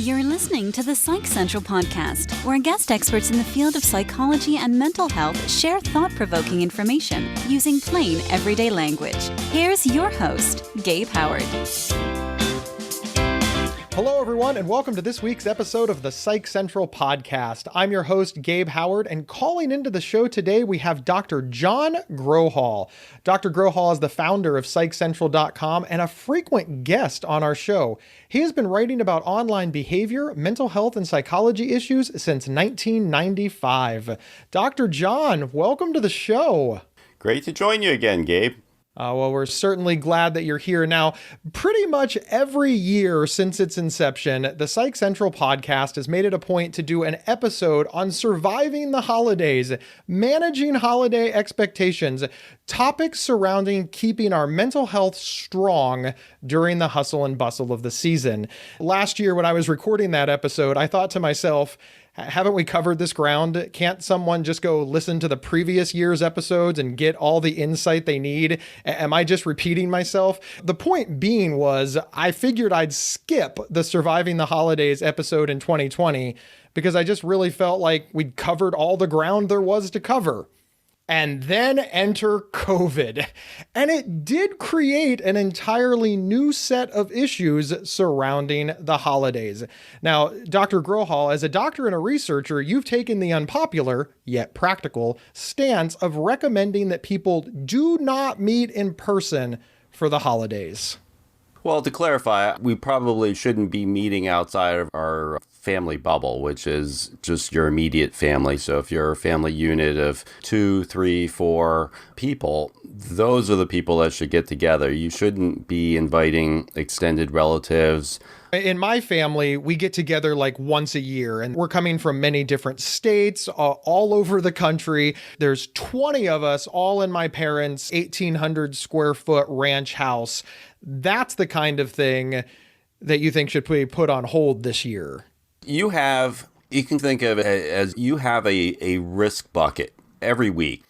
You're listening to the Psych Central podcast, where guest experts in the field of psychology and mental health share thought-provoking information using plain, everyday language. Here's your host, Gabe Howard. Hello, everyone, and welcome to this week's episode of the Psych Central podcast. I'm your host, Gabe Howard, and calling into the show today, we have Dr. John Grohol. Dr. Grohol is the founder of PsychCentral.com and a frequent guest on our show. He has been writing about online behavior, mental health, and psychology issues since 1995. Dr. John, welcome to the show. Great to join you again, Gabe. Well, we're certainly glad that you're here. Now, pretty much every year since its inception, the Psych Central podcast has made it a point to do an episode on surviving the holidays, managing holiday expectations, topics surrounding keeping our mental health strong during the hustle and bustle of the season. Last year, when I was recording that episode, I thought to myself, haven't we covered this ground? Can't someone just go listen to the previous year's episodes and get all the insight they need? Am I just repeating myself? The point being was I figured I'd skip the Surviving the Holidays episode in 2020 because I just really felt like we'd covered all the ground there was to cover. And then enter COVID. And it did create an entirely new set of issues surrounding the holidays. Now, Dr. Grohol, as a doctor and a researcher, you've taken the unpopular, yet practical, stance of recommending that people do not meet in person for the holidays. Well, to clarify, we probably shouldn't be meeting outside of our family bubble, which is just your immediate family. So if you're a family unit of 2, 3, 4 people, those are the people that should get together. You shouldn't be inviting extended relatives. In my family, we get together like once a year, and we're coming from many different states, all over the country. There's 20 of us, all in my parents' 1,800 square foot ranch house. That's the kind of thing that you think should be put on hold this year. You can think of it as you have a risk bucket every week.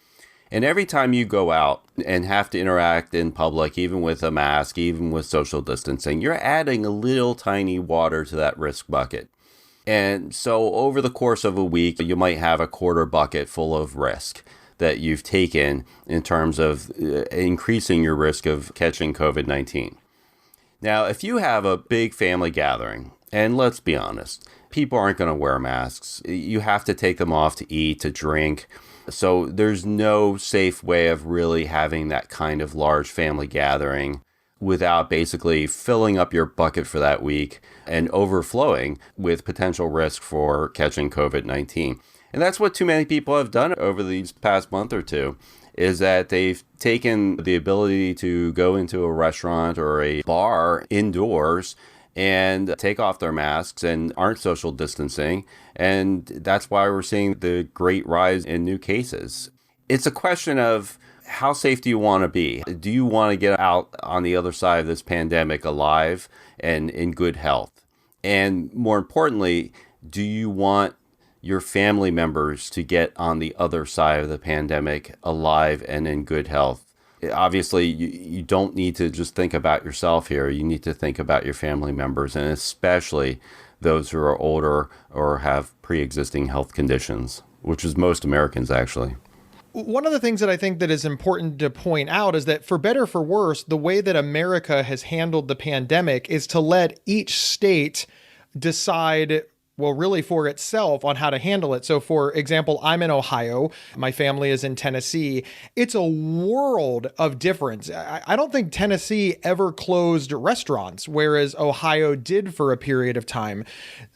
And every time you go out and have to interact in public, even with a mask, even with social distancing, you're adding a little tiny water to that risk bucket. And so over the course of a week, you might have a quarter bucket full of risk that you've taken in terms of increasing your risk of catching COVID-19. Now, if you have a big family gathering, and let's be honest, people aren't going to wear masks. You have to take them off to eat, to drink. So there's no safe way of really having that kind of large family gathering without basically filling up your bucket for that week and overflowing with potential risk for catching COVID-19. And that's what too many people have done over these past month or two, is that they've taken the ability to go into a restaurant or a bar indoors and take off their masks and aren't social distancing. And that's why we're seeing the great rise in new cases. It's a question of how safe do you want to be? Do you want to get out on the other side of this pandemic alive and in good health? And more importantly, do you want your family members to get on the other side of the pandemic alive and in good health? Obviously, you don't need to just think about yourself here. You need to think about your family members, and especially those who are older or have pre-existing health conditions, which is most Americans, actually. One of the things that I think that is important to point out is that for better or for worse, the way that America has handled the pandemic is to let each state decide, well, really for itself on how to handle it. So for example, I'm in Ohio. My family is in Tennessee. It's a world of difference. I don't think Tennessee ever closed restaurants, whereas Ohio did for a period of time.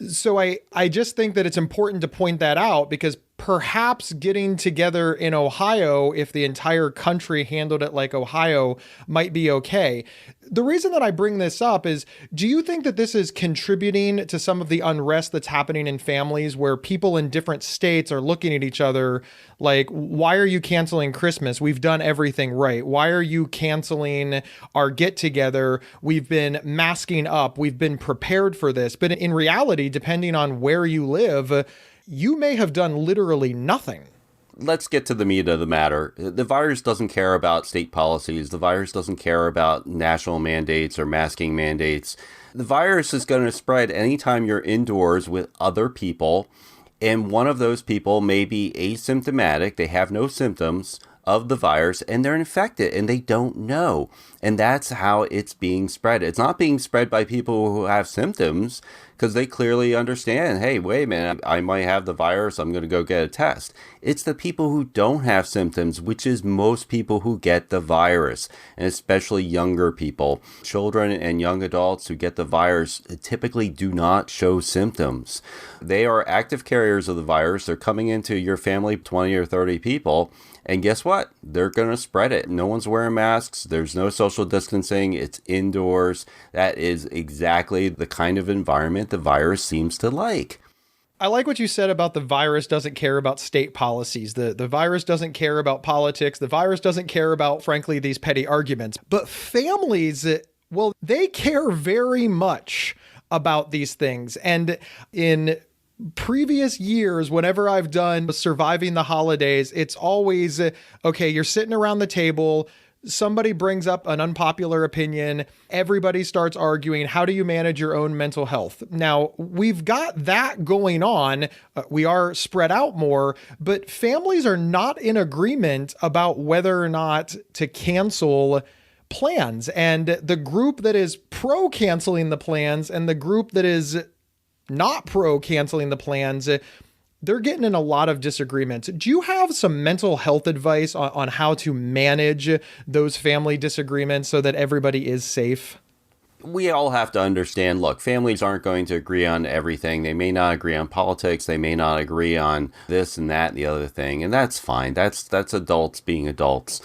So I just think that it's important to point that out because perhaps getting together in Ohio, if the entire country handled it like Ohio, might be okay. The reason that I bring this up is, do you think that this is contributing to some of the unrest that's happening in families where people in different states are looking at each other like, why are you canceling Christmas? We've done everything right. Why are you canceling our get together? We've been masking up. We've been prepared for this. But in reality, depending on where you live, you may have done literally nothing. let's get to the meat of the matter. The virus doesn't care about state policies. The virus doesn't care about national mandates or masking mandates. The virus is going to spread anytime you're indoors with other people, and one of those people may be asymptomatic. They have no symptoms of the virus, and they're infected, and they don't know. And that's how it's being spread. It's not being spread by people who have symptoms, because they clearly understand, hey, wait a minute, I might have the virus, I'm going to go get a test. It's the people who don't have symptoms, which is most people who get the virus, and especially younger people. Children and young adults who get the virus typically do not show symptoms. They are active carriers of the virus. They're coming into your family, 20 or 30 people, and guess what? They're going to spread it. No one's wearing masks. There's no social distancing. It's indoors. That is exactly the kind of environment the virus seems to like. I like what you said about the virus doesn't care about state policies. The virus doesn't care about politics. The virus doesn't care about, frankly, these petty arguments. But families, well, they care very much about these things. And in previous years, whenever I've done surviving the holidays, it's always, okay, you're sitting around the table, somebody brings up an unpopular opinion, everybody starts arguing, how do you manage your own mental health? Now, we've got that going on. We are spread out more, but families are not in agreement about whether or not to cancel plans. And the group that is pro canceling the plans and the group that is not pro canceling the plans, they're getting in a lot of disagreements. Do you have some mental health advice on how to manage those family disagreements so that everybody is safe? We all have to understand, look, families aren't going to agree on everything. They may not agree on politics. They may not agree on this and that and the other thing. And that's fine. That's adults being adults.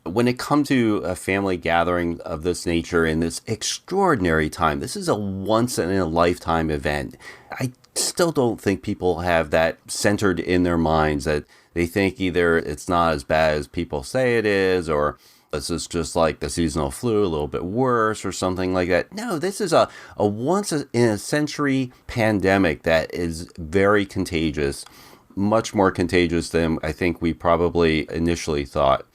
When it comes to a family gathering of this nature in this extraordinary time, this is a once-in-a-lifetime event. I still don't think people have that centered in their minds, that they think either it's not as bad as people say it is, or this is just like the seasonal flu, a little bit worse or something like that. No, this is a once-in-a-century pandemic that is very contagious, much more contagious than I think we probably initially thought.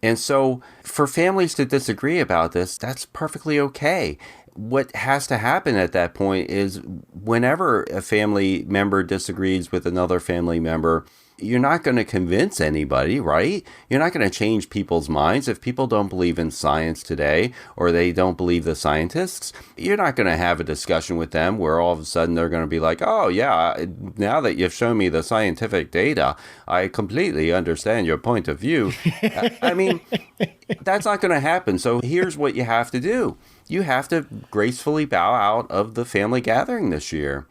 And so for families to disagree about this, that's perfectly okay. What has to happen at that point is whenever a family member disagrees with another family member, you're not going to convince anybody, right? You're not going to change people's minds. If people don't believe in science today, or they don't believe the scientists, you're not going to have a discussion with them where all of a sudden they're going to be like, oh yeah, now that you've shown me the scientific data, I completely understand your point of view. I mean, that's not going to happen. So here's what you have to do. You have to gracefully bow out of the family gathering this year.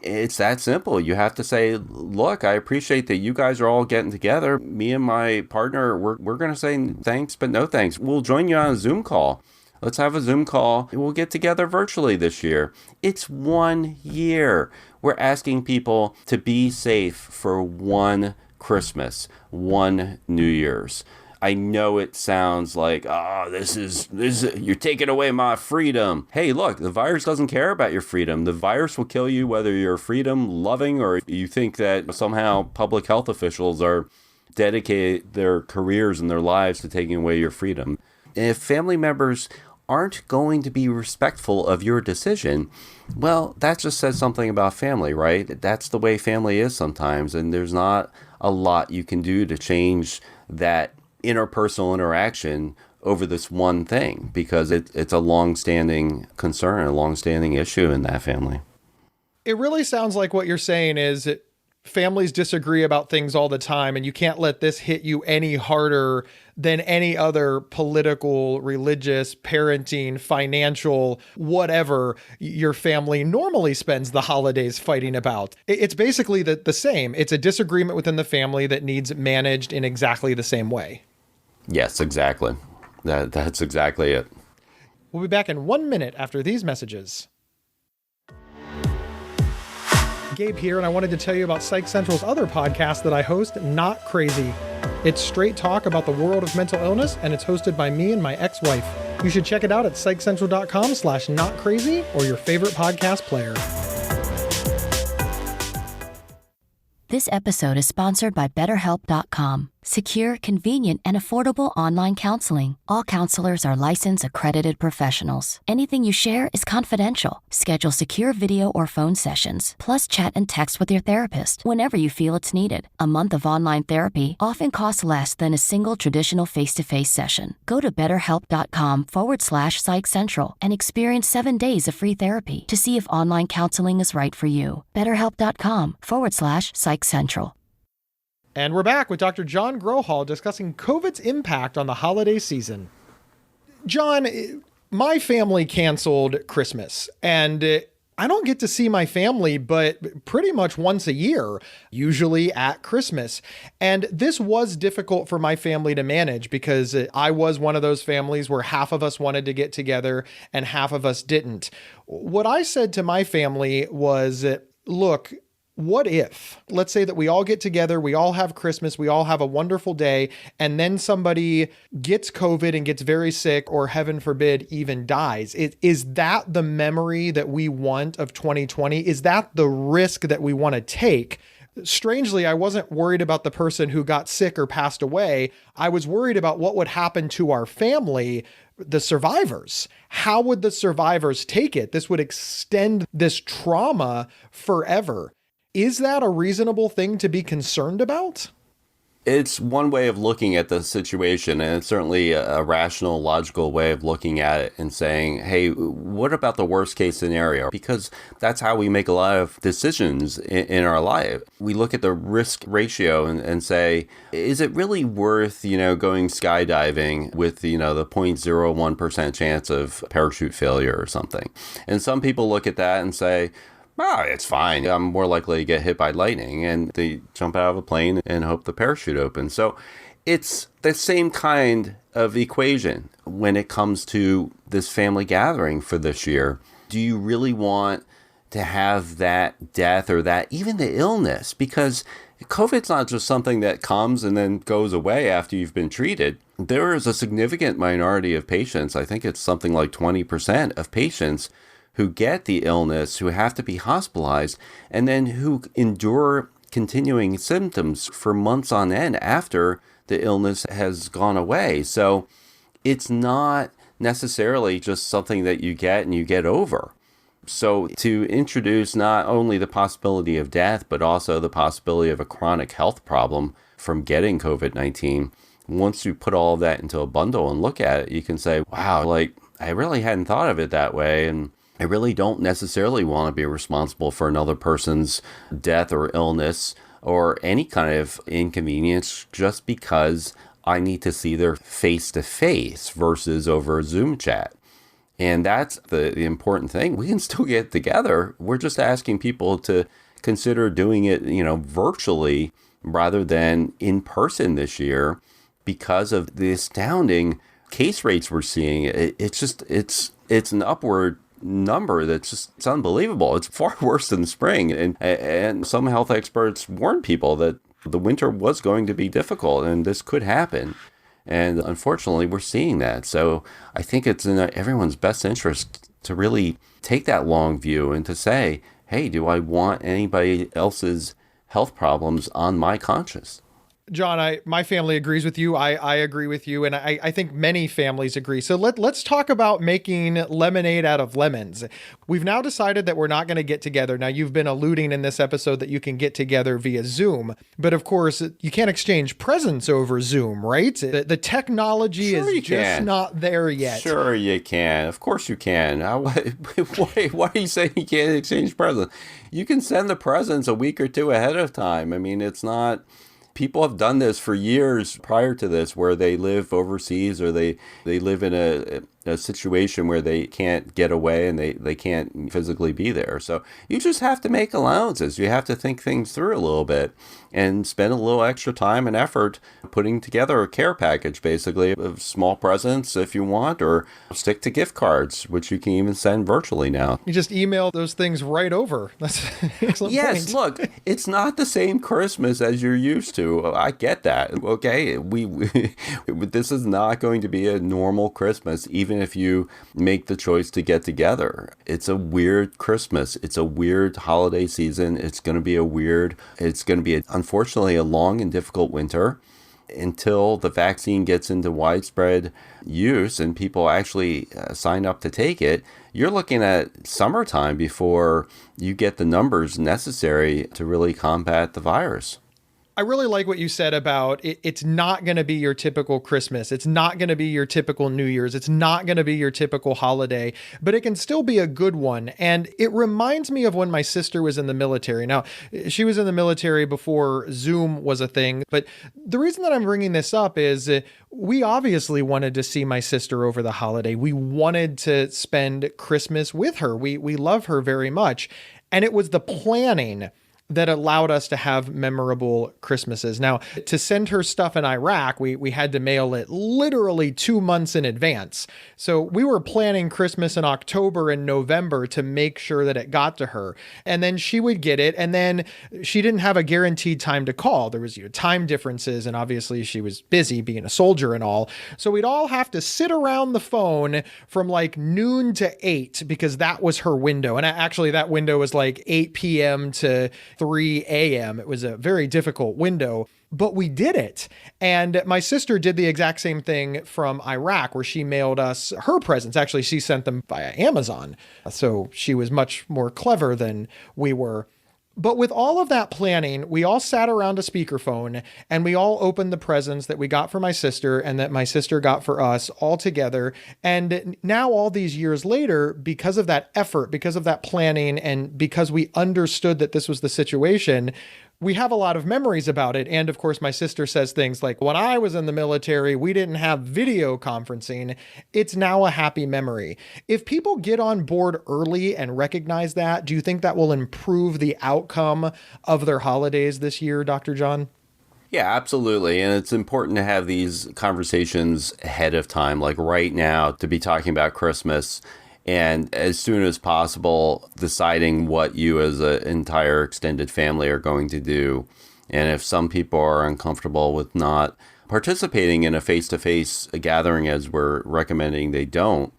It's that simple. You have to say, look, I appreciate that you guys are all getting together. Me and my partner, we're going to say thanks, but no thanks. We'll join you on a Zoom call. Let's have a Zoom call. We'll get together virtually this year. It's 1 year. We're asking people to be safe for one Christmas, one New Year's. I know it sounds like, this is you're taking away my freedom. Hey, look, the virus doesn't care about your freedom. The virus will kill you whether you're freedom loving or you think that somehow public health officials are dedicate their careers and their lives to taking away your freedom. If family members aren't going to be respectful of your decision, well, that just says something about family, right? That's the way family is sometimes, and there's not a lot you can do to change that interpersonal interaction over this one thing, because it's a long-standing concern, a long-standing issue in that family. It really sounds like what you're saying is families disagree about things all the time, and you can't let this hit you any harder than any other political, religious, parenting, financial, whatever your family normally spends the holidays fighting about. It's basically the same. It's a disagreement within the family that needs managed in exactly the same way. Yes, exactly. That's exactly it. We'll be back in 1 minute after these messages. Gabe here, and I wanted to tell you about Psych Central's other podcast that I host, Not Crazy. It's straight talk about the world of mental illness, and it's hosted by me and my ex-wife. You should check it out at psychcentral.com/notcrazy or your favorite podcast player. This episode is sponsored by BetterHelp.com. Secure, convenient, and affordable online counseling. All counselors are licensed, accredited professionals. Anything you share is confidential. Schedule secure video or phone sessions, plus chat and text with your therapist whenever you feel it's needed. A month of online therapy often costs less than a single traditional face-to-face session. Go to BetterHelp.com/Psych Central and experience 7 days of free therapy to see if online counseling is right for you. BetterHelp.com/Psych Central. And we're back with Dr. John Grohol discussing COVID's impact on the holiday season. John, my family canceled Christmas, and I don't get to see my family but pretty much once a year, usually at Christmas. And this was difficult for my family to manage because I was one of those families where half of us wanted to get together and half of us didn't. What I said to my family was, look, what if, let's say that we all get together, we all have Christmas, we all have a wonderful day, and then somebody gets COVID and gets very sick, or heaven forbid, even dies? Is that the memory that we want of 2020? Is that the risk that we want to take? Strangely, I wasn't worried about the person who got sick or passed away. I was worried about what would happen to our family, the survivors. How would the survivors take it? This would extend this trauma forever. Is that a reasonable thing to be concerned about? It's one way of looking at the situation, and it's certainly a rational, logical way of looking at it and saying, hey, what about the worst case scenario? Because that's how we make a lot of decisions in our life. We look at the risk ratio and say, is it really worth, going skydiving with, the 0.01% chance of parachute failure or something? And some people look at that and say, it's fine. I'm more likely to get hit by lightning, and they jump out of a plane and hope the parachute opens. So it's the same kind of equation when it comes to this family gathering for this year. Do you really want to have that death or that even the illness? Because COVID's not just something that comes and then goes away after you've been treated. There is a significant minority of patients, I think it's something like 20% of patients, who get the illness, who have to be hospitalized, and then who endure continuing symptoms for months on end after the illness has gone away. So it's not necessarily just something that you get and you get over. So to introduce not only the possibility of death, but also the possibility of a chronic health problem from getting COVID-19, once you put all of that into a bundle and look at it, you can say, wow, I really hadn't thought of it that way. And I really don't necessarily want to be responsible for another person's death or illness or any kind of inconvenience just because I need to see their face-to-face versus over a Zoom chat. And that's the important thing. We can still get together. We're just asking people to consider doing it, virtually rather than in person this year because of the astounding case rates we're seeing. It's an upward number it's unbelievable. It's far worse than spring, and some health experts warn people that the winter was going to be difficult and this could happen, and unfortunately we're seeing that. So I think it's in everyone's best interest to really take that long view and to say, hey, do I want anybody else's health problems on my conscience? John, my family agrees with you. I agree with you. And I think many families agree. So let's talk about making lemonade out of lemons. We've now decided that we're not going to get together. Now, you've been alluding in this episode that you can get together via Zoom. But of course, you can't exchange presents over Zoom, right? The technology is just not there yet. Sure you can. Of course you can. Why are you saying you can't exchange presents? You can send the presents a week or two ahead of time. I mean, it's not... People have done this for years prior to this, where they live overseas or they live in a situation where they can't get away and they can't physically be there. So you just have to make allowances. You have to think things through a little bit and spend a little extra time and effort putting together a care package, basically, of small presents if you want, or stick to gift cards, which you can even send virtually now. You just email those things right over. That's an excellent Yes, point. Look, it's not the same Christmas as you're used to. I get that. Okay, we this is not going to be a normal Christmas, even even if you make the choice to get together. It's a weird Christmas. It's a weird holiday season. It's going to be unfortunately, a long and difficult winter until the vaccine gets into widespread use and people actually sign up to take it. You're looking at summertime before you get the numbers necessary to really combat the virus. I really like what you said about it's not going to be your typical Christmas. It's not going to be your typical New Year's. It's not going to be your typical holiday, but it can still be a good one. And it reminds me of when my sister was in the military. Now, she was in the military before Zoom was a thing, but the reason that I'm bringing this up is we obviously wanted to see my sister over the holiday. We wanted to spend Christmas with her. We love her very much. And it was the planning that allowed us to have memorable Christmases. Now, to send her stuff in Iraq, we had to mail it literally 2 months in advance. So we were planning Christmas in October and November to make sure that it got to her. And then she would get it. And then she didn't have a guaranteed time to call. There was time differences. And obviously she was busy being a soldier and all. So we'd all have to sit around the phone from like noon to 8 because that was her window. And actually that window was like 8 p.m. to 3 a.m. It was a very difficult window, but we did it. And my sister did the exact same thing from Iraq, where she mailed us her presents. Actually, she sent them via Amazon. So she was much more clever than we were. But with all of that planning, we all sat around a speakerphone and we all opened the presents that we got for my sister and that my sister got for us all together. And now all these years later, because of that effort, because of that planning, and because we understood that this was the situation, we have a lot of memories about it. And of course, my sister says things like, when I was in the military, we didn't have video conferencing. It's now a happy memory. If people get on board early and recognize that, do you think that will improve the outcome of their holidays this year, Dr. John? Yeah, absolutely. And it's important to have these conversations ahead of time, like right now, to be talking about Christmas. And as soon as possible, deciding what you as an entire extended family are going to do. And if some people are uncomfortable with not participating in a face-to-face gathering, as we're recommending they don't,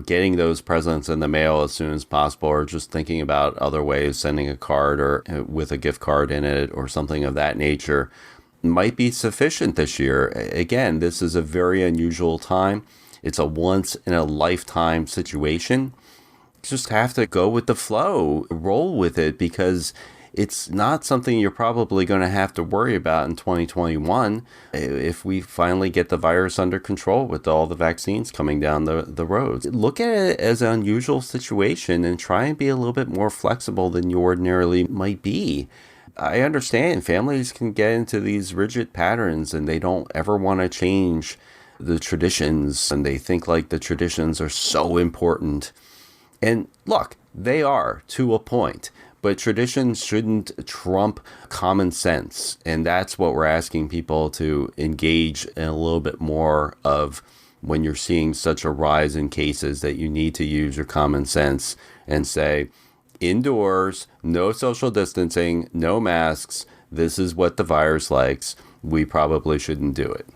getting those presents in the mail as soon as possible, or just thinking about other ways, sending a card or with a gift card in it or something of that nature, might be sufficient this year. Again, this is a very unusual time. It's a once-in-a-lifetime situation. Just have to go with the flow, roll with it, because it's not something you're probably going to have to worry about in 2021 if we finally get the virus under control with all the vaccines coming down the road. Look at it as an unusual situation and try and be a little bit more flexible than you ordinarily might be. I understand families can get into these rigid patterns and they don't ever want to change the traditions, and they think like the traditions are so important. And look, they are to a point, but traditions shouldn't trump common sense. And that's what we're asking people to engage in a little bit more of when you're seeing such a rise in cases, that you need to use your common sense and say, indoors, no social distancing, no masks. This is what the virus likes. We probably shouldn't do it.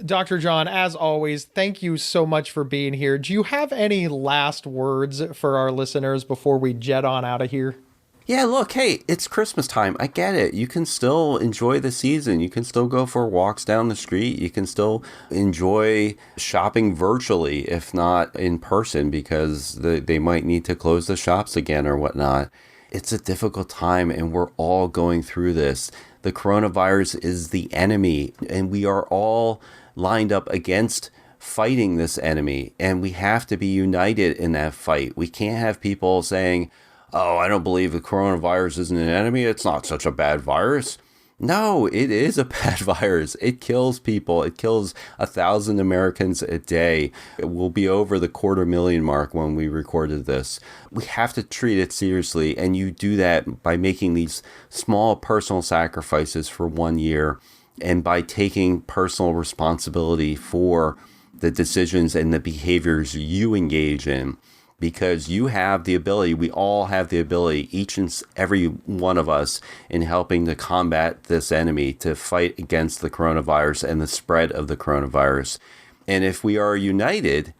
Dr. John, as always, thank you so much for being here. Do you have any last words for our listeners before we jet on out of here? Yeah, look, hey, it's Christmas time. I get it. You can still enjoy the season. You can still go for walks down the street. You can still enjoy shopping virtually, if not in person, because they might need to close the shops again or whatnot. It's a difficult time, and we're all going through this. The coronavirus is the enemy, and we are all lined up against fighting this enemy, and we have to be united in that fight. We can't have people saying, oh, I don't believe the coronavirus isn't an enemy. It's not such a bad virus. No, it is a bad virus. It kills people. It kills 1,000 Americans a day. It will be over the 250,000 mark when we recorded this. We have to treat it seriously, and you do that by making these small personal sacrifices for 1 year, and by taking personal responsibility for the decisions and the behaviors you engage in. Because you have the ability, we all have the ability, each and every one of us, in helping to combat this enemy, to fight against the coronavirus and the spread of the coronavirus. And if we are united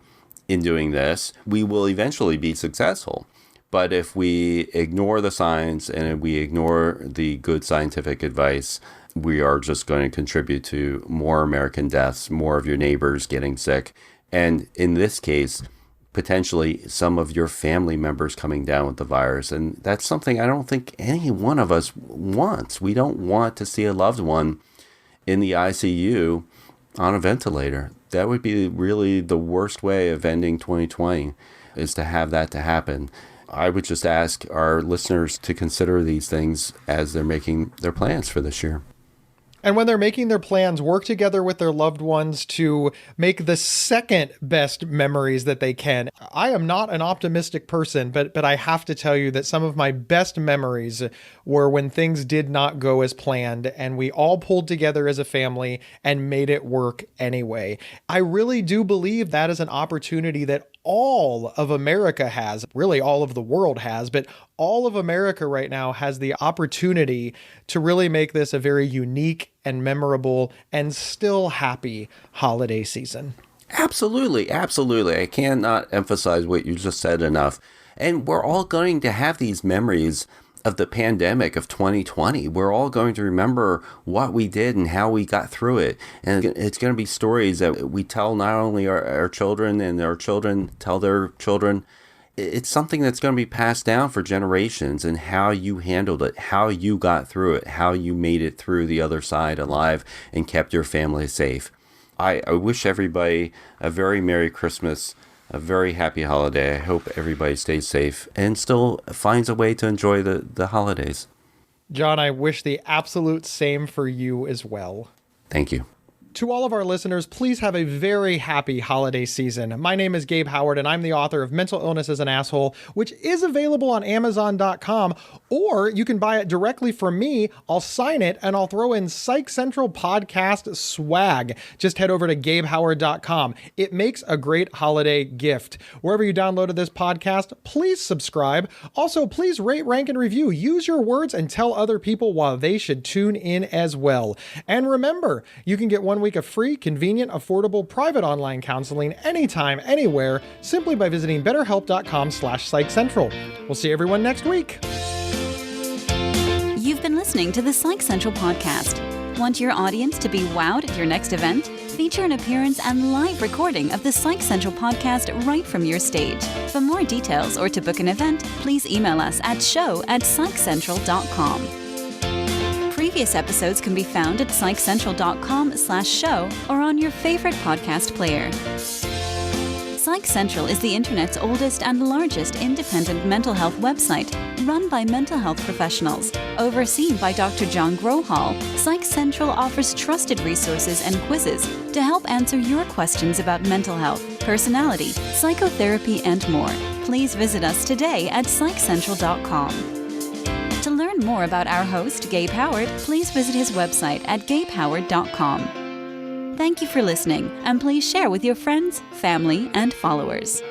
in doing this, we will eventually be successful. But if we ignore the science and we ignore the good scientific advice, we are just going to contribute to more American deaths, more of your neighbors getting sick, and in this case, potentially some of your family members coming down with the virus. And that's something I don't think any one of us wants. We don't want to see a loved one in the ICU on a ventilator. That would be really the worst way of ending 2020, is to have that to happen. I would just ask our listeners to consider these things as they're making their plans for this year. And when they're making their plans, work together with their loved ones to make the second best memories that they can. I am not an optimistic person, but I have to tell you that some of my best memories were when things did not go as planned and we all pulled together as a family and made it work anyway. I really do believe that is an opportunity that all of America has, really all of the world has, but all of America right now has the opportunity to really make this a very unique and memorable and still happy holiday season. Absolutely, absolutely. I cannot emphasize what you just said enough. And we're all going to have these memories of the pandemic of 2020. We're all going to remember what we did and how we got through it. And it's going to be stories that we tell not only our children, and our children tell their children. It's something that's going to be passed down for generations, and how you handled it, how you got through it, how you made it through the other side alive and kept your family safe. I wish everybody a very Merry Christmas, a very happy holiday. I hope everybody stays safe and still finds a way to enjoy the holidays. John, I wish the absolute same for you as well. Thank you. To all of our listeners, please have a very happy holiday season. My name is Gabe Howard, and I'm the author of Mental Illness is an Asshole, which is available on Amazon.com, or you can buy it directly from me. I'll sign it, and I'll throw in Psych Central podcast swag. Just head over to GabeHoward.com. It makes a great holiday gift. Wherever you downloaded this podcast, please subscribe. Also, please rate, rank, and review. Use your words and tell other people why they should tune in as well. And remember, you can get 1 week of free, convenient, affordable, private online counseling anytime, anywhere, simply by visiting betterhelp.com/psychcentral. We'll see everyone next week. You've been listening to the Psych Central podcast. Want your audience to be wowed at your next event? Feature an appearance and live recording of the Psych Central podcast right from your stage. For more details or to book an event, please email us at show@psychcentral.com. Previous episodes can be found at psychcentral.com/show or on your favorite podcast player. Psych Central is the internet's oldest and largest independent mental health website, run by mental health professionals. Overseen by Dr. John Grohol, Psych Central offers trusted resources and quizzes to help answer your questions about mental health, personality, psychotherapy, and more. Please visit us today at psychcentral.com. To learn more about our host, Gabe Howard, please visit his website at gabehoward.com. Thank you for listening, and please share with your friends, family, and followers.